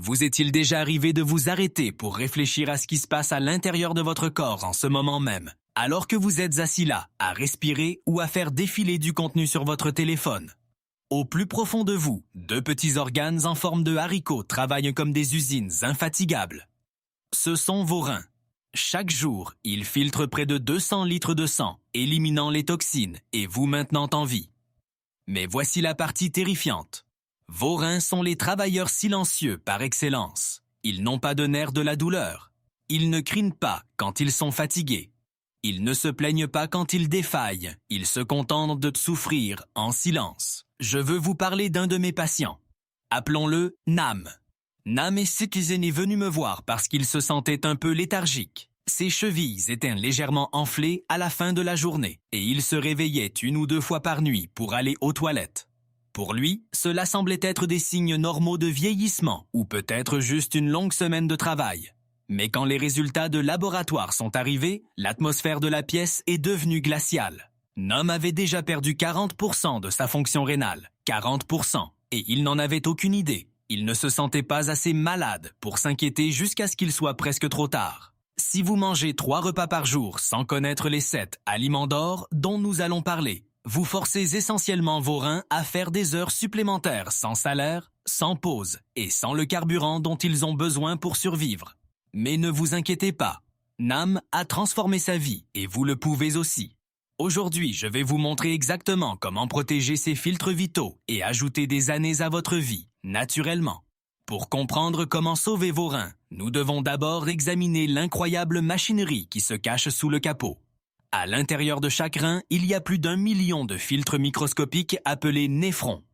Vous est-il déjà arrivé de vous arrêter pour réfléchir à ce qui se passe à l'intérieur de votre corps en ce moment même, alors que vous êtes assis là, à respirer ou à faire défiler du contenu sur votre téléphone? Au plus profond de vous, deux petits organes en forme de haricots travaillent comme des usines infatigables. Ce sont vos reins. Chaque jour, ils filtrent près de 200 litres de sang, éliminant les toxines et vous maintenant en vie. Mais voici la partie terrifiante. Vos reins sont les travailleurs silencieux par excellence. Ils n'ont pas de nerfs de la douleur. Ils ne crient pas quand ils sont fatigués. Ils ne se plaignent pas quand ils défaillent. Ils se contentent de souffrir en silence. Je veux vous parler d'un de mes patients. Appelons-le Nam. Nam est venu me voir parce qu'il se sentait un peu léthargique. Ses chevilles étaient légèrement enflées à la fin de la journée et il se réveillait 1 ou 2 fois par nuit pour aller aux toilettes. Pour lui, cela semblait être des signes normaux de vieillissement ou peut-être juste une longue semaine de travail. Mais quand les résultats de laboratoire sont arrivés, l'atmosphère de la pièce est devenue glaciale. Nam avait déjà perdu 40% de sa fonction rénale, 40%, et il n'en avait aucune idée. Il ne se sentait pas assez malade pour s'inquiéter jusqu'à ce qu'il soit presque trop tard. Si vous mangez 3 repas par jour sans connaître les 7 aliments d'or dont nous allons parler, vous forcez essentiellement vos reins à faire des heures supplémentaires sans salaire, sans pause et sans le carburant dont ils ont besoin pour survivre. Mais ne vous inquiétez pas, Nam a transformé sa vie et vous le pouvez aussi. Aujourd'hui, je vais vous montrer exactement comment protéger ces filtres vitaux et ajouter des années à votre vie, naturellement. Pour comprendre comment sauver vos reins, nous devons d'abord examiner l'incroyable machinerie qui se cache sous le capot. À l'intérieur de chaque rein, il y a plus d'1 million de filtres microscopiques appelés néphrons.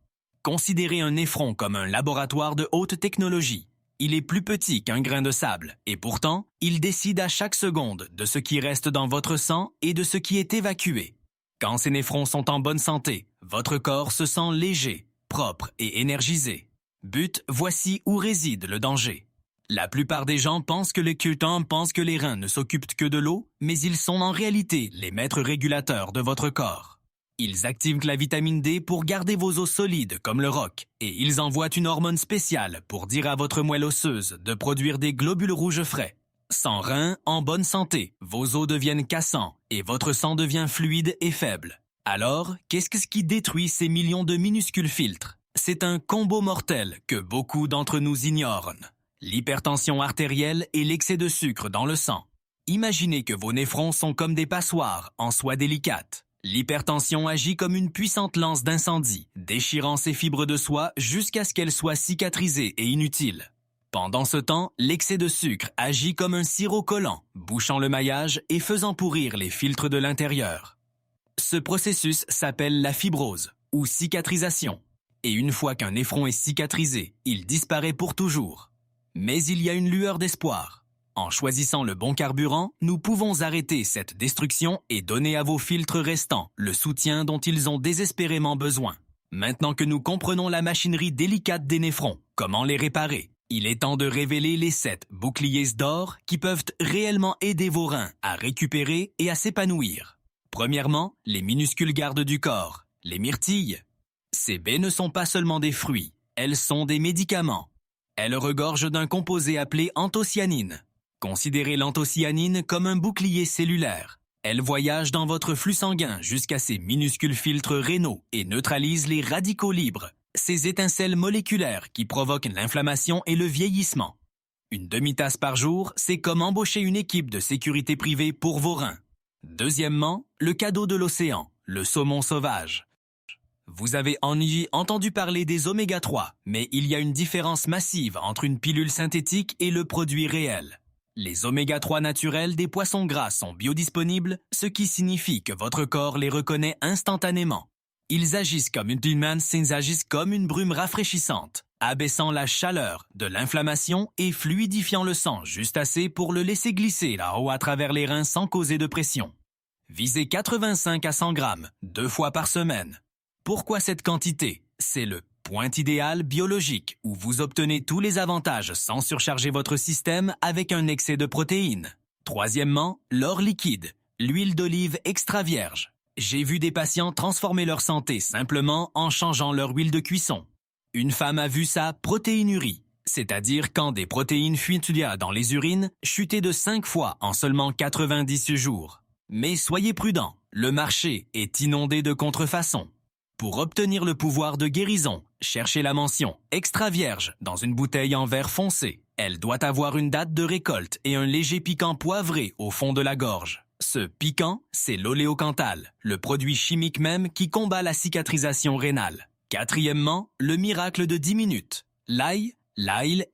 Considérez un néphron comme un laboratoire de haute technologie. Il est plus petit qu'un grain de sable, et pourtant, il décide à chaque seconde de ce qui reste dans votre sang et de ce qui est évacué. Quand ces néphrons sont en bonne santé, votre corps se sent léger, propre et énergisé. But, voici où réside le danger. La plupart des gens pensent que les reins ne s'occupent que de l'eau, mais ils sont en réalité les maîtres régulateurs de votre corps. Ils activent la vitamine D pour garder vos os solides comme le roc, et ils envoient une hormone spéciale pour dire à votre moelle osseuse de produire des globules rouges frais. Sans reins, en bonne santé, vos os deviennent cassants et votre sang devient fluide et faible. Alors, qu'est-ce qui détruit ces millions de minuscules filtres? C'est un combo mortel que beaucoup d'entre nous ignorent. L'hypertension artérielle et l'excès de sucre dans le sang. Imaginez que vos néphrons sont comme des passoires en soie délicate. L'hypertension agit comme une puissante lance d'incendie, déchirant ces fibres de soie jusqu'à ce qu'elles soient cicatrisées et inutiles. Pendant ce temps, l'excès de sucre agit comme un sirop collant, bouchant le maillage et faisant pourrir les filtres de l'intérieur. Ce processus s'appelle la fibrose, ou cicatrisation. Et une fois qu'un néphron est cicatrisé, il disparaît pour toujours. Mais il y a une lueur d'espoir. En choisissant le bon carburant, nous pouvons arrêter cette destruction et donner à vos filtres restants le soutien dont ils ont désespérément besoin. Maintenant que nous comprenons la machinerie délicate des néphrons, comment les réparer, il est temps de révéler les 7 boucliers d'or qui peuvent réellement aider vos reins à récupérer et à s'épanouir. Premièrement, les minuscules gardes du corps, les myrtilles. Ces baies ne sont pas seulement des fruits, elles sont des médicaments. Elles regorgent d'un composé appelé anthocyanine. Considérez l'anthocyanine comme un bouclier cellulaire. Elle voyage dans votre flux sanguin jusqu'à ces minuscules filtres rénaux et neutralise les radicaux libres, ces étincelles moléculaires qui provoquent l'inflammation et le vieillissement. Une demi-tasse par jour, c'est comme embaucher une équipe de sécurité privée pour vos reins. Deuxièmement, le cadeau de l'océan, le saumon sauvage. Vous avez entendu parler des oméga 3, mais il y a une différence massive entre une pilule synthétique et le produit réel. Les oméga 3 naturels des poissons gras sont biodisponibles, ce qui signifie que votre corps les reconnaît instantanément. Ils agissent comme une brume rafraîchissante, abaissant la chaleur de l'inflammation et fluidifiant le sang juste assez pour le laisser glisser là-haut à travers les reins sans causer de pression. Visez 85 à 100 grammes, 2 fois par semaine. Pourquoi cette quantité? C'est le point idéal biologique où vous obtenez tous les avantages sans surcharger votre système avec un excès de protéines. Troisièmement, l'or liquide, l'huile d'olive extra vierge. J'ai vu des patients transformer leur santé simplement en changeant leur huile de cuisson. Une femme a vu sa protéinurie. c'est-à-dire quand des protéines fuitent dans les urines, chutées de 5 fois en seulement 90 jours. Mais soyez prudents, le marché est inondé de contrefaçons. Pour obtenir le pouvoir de guérison, cherchez la mention « Extra vierge » dans une bouteille en verre foncé. Elle doit avoir une date de récolte et un léger piquant poivré au fond de la gorge. Ce piquant, c'est l'oléocanthal, le produit chimique même qui combat la cicatrisation rénale. Quatrièmement, le miracle de 10 minutes. L'ail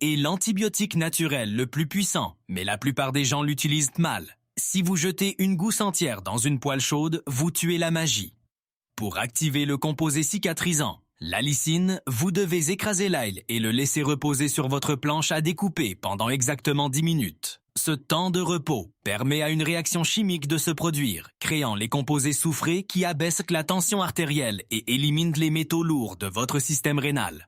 est l'antibiotique naturel le plus puissant, mais la plupart des gens l'utilisent mal. Si vous jetez une gousse entière dans une poêle chaude, vous tuez la magie. Pour activer le composé cicatrisant, l'allicine, vous devez écraser l'ail et le laisser reposer sur votre planche à découper pendant exactement 10 minutes. Ce temps de repos permet à une réaction chimique de se produire, créant les composés soufrés qui abaissent la tension artérielle et éliminent les métaux lourds de votre système rénal.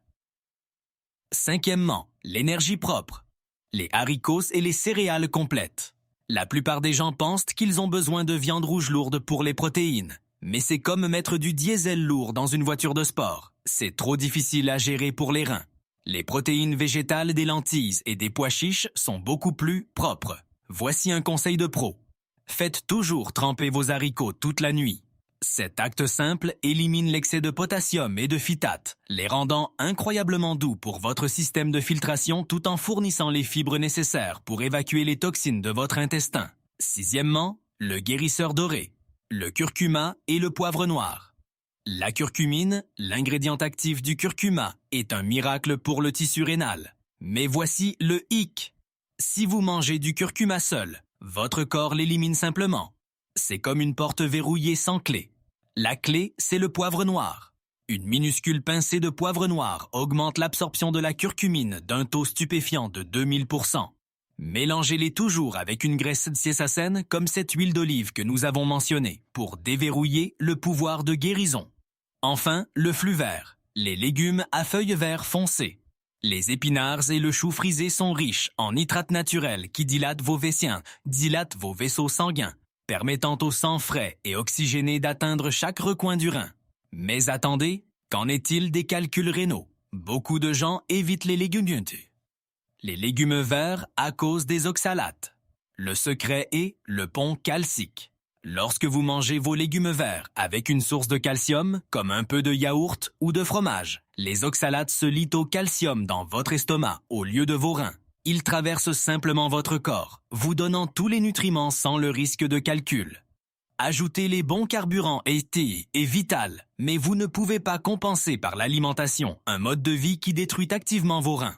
Cinquièmement, l'énergie propre. Les haricots et les céréales complètes. La plupart des gens pensent qu'ils ont besoin de viande rouge lourde pour les protéines. Mais c'est comme mettre du diesel lourd dans une voiture de sport. C'est trop difficile à gérer pour les reins. Les protéines végétales des lentilles et des pois chiches sont beaucoup plus propres. Voici un conseil de pro. Faites toujours tremper vos haricots toute la nuit. Cet acte simple élimine l'excès de potassium et de phytate, les rendant incroyablement doux pour votre système de filtration tout en fournissant les fibres nécessaires pour évacuer les toxines de votre intestin. Sixièmement, le guérisseur doré, le curcuma et le poivre noir. La curcumine, l'ingrédient actif du curcuma, est un miracle pour le tissu rénal. Mais voici le hic. Si vous mangez du curcuma seul, votre corps l'élimine simplement. C'est comme une porte verrouillée sans clé. La clé, c'est le poivre noir. Une minuscule pincée de poivre noir augmente l'absorption de la curcumine d'un taux stupéfiant de 2000%. Mélangez-les toujours avec une graisse siesacène comme cette huile d'olive que nous avons mentionnée pour déverrouiller le pouvoir de guérison. Enfin, le flux vert, les légumes à feuilles vertes foncées. Les épinards et le chou frisé sont riches en nitrates naturels qui dilatent vos vaisseaux sanguins, permettant au sang frais et oxygéné d'atteindre chaque recoin du rein. Mais attendez, qu'en est-il des calculs rénaux? Beaucoup de gens évitent les légumes. Les légumes verts à cause des oxalates. Le secret est le pont calcique. Lorsque vous mangez vos légumes verts avec une source de calcium, comme un peu de yaourt ou de fromage, les oxalates se lient au calcium dans votre estomac au lieu de vos reins. Ils traversent simplement votre corps, vous donnant tous les nutriments sans le risque de calcul. Ajouter les bons carburants est vital, mais vous ne pouvez pas compenser par l'alimentation un mode de vie qui détruit activement vos reins.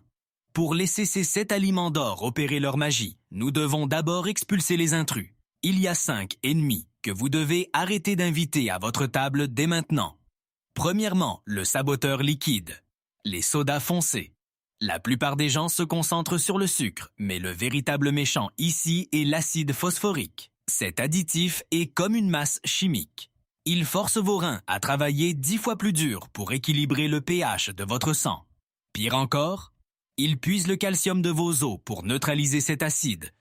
Pour laisser ces 7 aliments d'or opérer leur magie, nous devons d'abord expulser les intrus. Il y a 5 ennemis que vous devez arrêter d'inviter à votre table dès maintenant. Premièrement, le saboteur liquide, les sodas foncés. La plupart des gens se concentrent sur le sucre, mais le véritable méchant ici est l'acide phosphorique. Cet additif est comme une masse chimique. Il force vos reins à travailler 10 fois plus dur pour équilibrer le pH de votre sang. Pire encore, il puise le calcium de vos os pour neutraliser cet acide.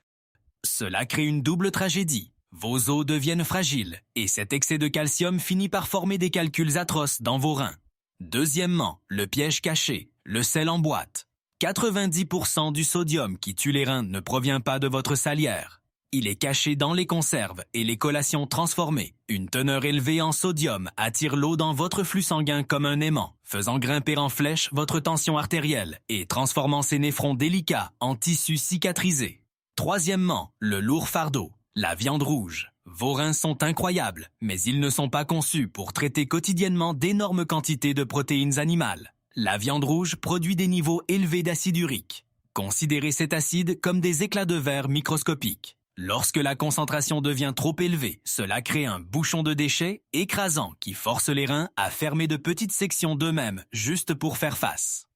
Cela crée une double tragédie. Vos os deviennent fragiles et cet excès de calcium finit par former des calculs atroces dans vos reins. Deuxièmement, le piège caché, le sel en boîte. 90% du sodium qui tue les reins ne provient pas de votre salière. Il est caché dans les conserves et les collations transformées. Une teneur élevée en sodium attire l'eau dans votre flux sanguin comme un aimant, faisant grimper en flèche votre tension artérielle et transformant ces néphrons délicats en tissus cicatrisés. Troisièmement, le lourd fardeau, la viande rouge. Vos reins sont incroyables, mais ils ne sont pas conçus pour traiter quotidiennement d'énormes quantités de protéines animales. La viande rouge produit des niveaux élevés d'acide urique. Considérez cet acide comme des éclats de verre microscopiques. Lorsque la concentration devient trop élevée, cela crée un bouchon de déchets écrasant qui force les reins à fermer de petites sections d'eux-mêmes juste pour faire face.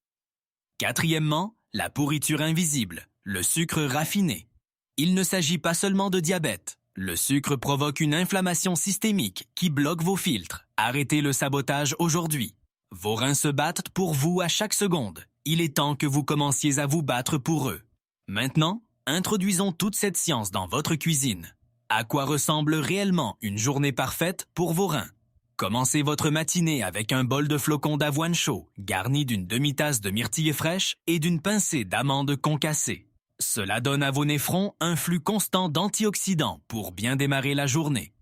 Quatrièmement, la pourriture invisible, le sucre raffiné. Il ne s'agit pas seulement de diabète. Le sucre provoque une inflammation systémique qui bloque vos filtres. Arrêtez le sabotage aujourd'hui. Vos reins se battent pour vous à chaque seconde. Il est temps que vous commenciez à vous battre pour eux. Maintenant, introduisons toute cette science dans votre cuisine. À quoi ressemble réellement une journée parfaite pour vos reins? Commencez votre matinée avec un bol de flocons d'avoine chaud, garni d'une demi-tasse de myrtille fraîche et d'une pincée d'amandes concassées. Cela donne à vos néphrons un flux constant d'antioxydants pour bien démarrer la journée.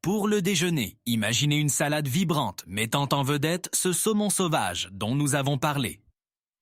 Pour le déjeuner, imaginez une salade vibrante mettant en vedette ce saumon sauvage dont nous avons parlé.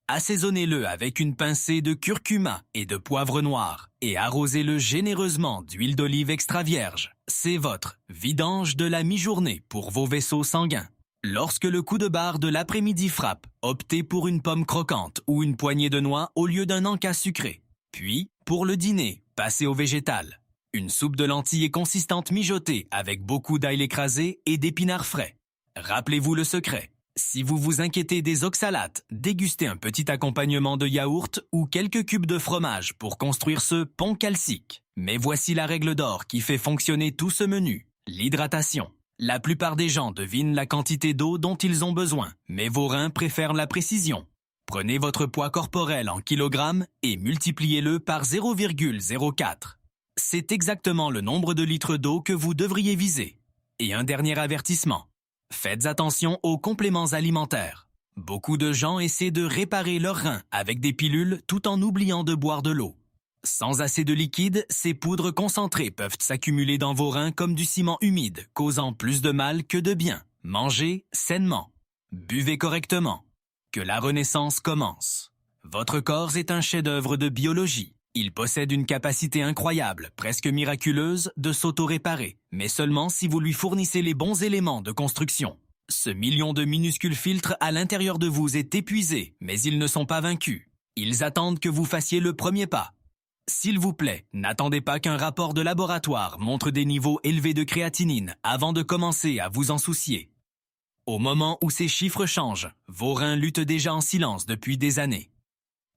Assaisonnez-le avec une pincée de curcuma et de poivre noir et arrosez-le généreusement d'huile d'olive extra vierge. C'est votre vidange de la mi-journée pour vos vaisseaux sanguins. Lorsque le coup de barre de l'après-midi frappe, optez pour une pomme croquante ou une poignée de noix au lieu d'un encas sucré. Puis, pour le dîner, passez au végétal. Une soupe de lentilles consistante mijotée avec beaucoup d'ail écrasé et d'épinards frais. Rappelez-vous le secret. Si vous vous inquiétez des oxalates, dégustez un petit accompagnement de yaourt ou quelques cubes de fromage pour construire ce pont calcique. Mais voici la règle d'or qui fait fonctionner tout ce menu, l'hydratation. La plupart des gens devinent la quantité d'eau dont ils ont besoin, mais vos reins préfèrent la précision. Prenez votre poids corporel en kilogrammes et multipliez-le par 0,04. C'est exactement le nombre de litres d'eau que vous devriez viser. Et un dernier avertissement. Faites attention aux compléments alimentaires. Beaucoup de gens essaient de réparer leurs reins avec des pilules tout en oubliant de boire de l'eau. Sans assez de liquide, ces poudres concentrées peuvent s'accumuler dans vos reins comme du ciment humide, causant plus de mal que de bien. Mangez sainement. Buvez correctement. Que la renaissance commence. Votre corps est un chef-d'œuvre de biologie. Il possède une capacité incroyable, presque miraculeuse, de s'auto-réparer, mais seulement si vous lui fournissez les bons éléments de construction. Ce million de minuscules filtres à l'intérieur de vous est épuisé, mais ils ne sont pas vaincus. Ils attendent que vous fassiez le premier pas. S'il vous plaît, n'attendez pas qu'un rapport de laboratoire montre des niveaux élevés de créatinine avant de commencer à vous en soucier. Au moment où ces chiffres changent, vos reins luttent déjà en silence depuis des années.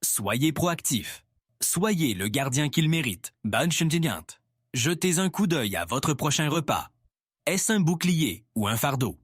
Soyez proactif. Soyez le gardien qu'il mérite. Bonne chuntignant. Jetez un coup d'œil à votre prochain repas. Est-ce un bouclier ou un fardeau?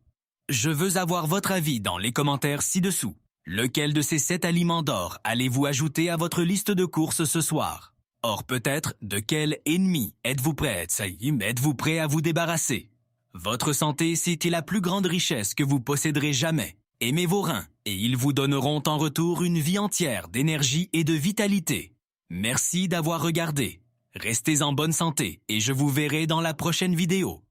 Je veux avoir votre avis dans les commentaires ci-dessous. Lequel de ces 7 aliments d'or allez-vous ajouter à votre liste de courses ce soir? Or peut-être, de quel ennemi êtes-vous prêt à vous débarrasser? Votre santé, c'est la plus grande richesse que vous posséderez jamais. Aimez vos reins et ils vous donneront en retour une vie entière d'énergie et de vitalité. Merci d'avoir regardé. Restez en bonne santé et je vous verrai dans la prochaine vidéo.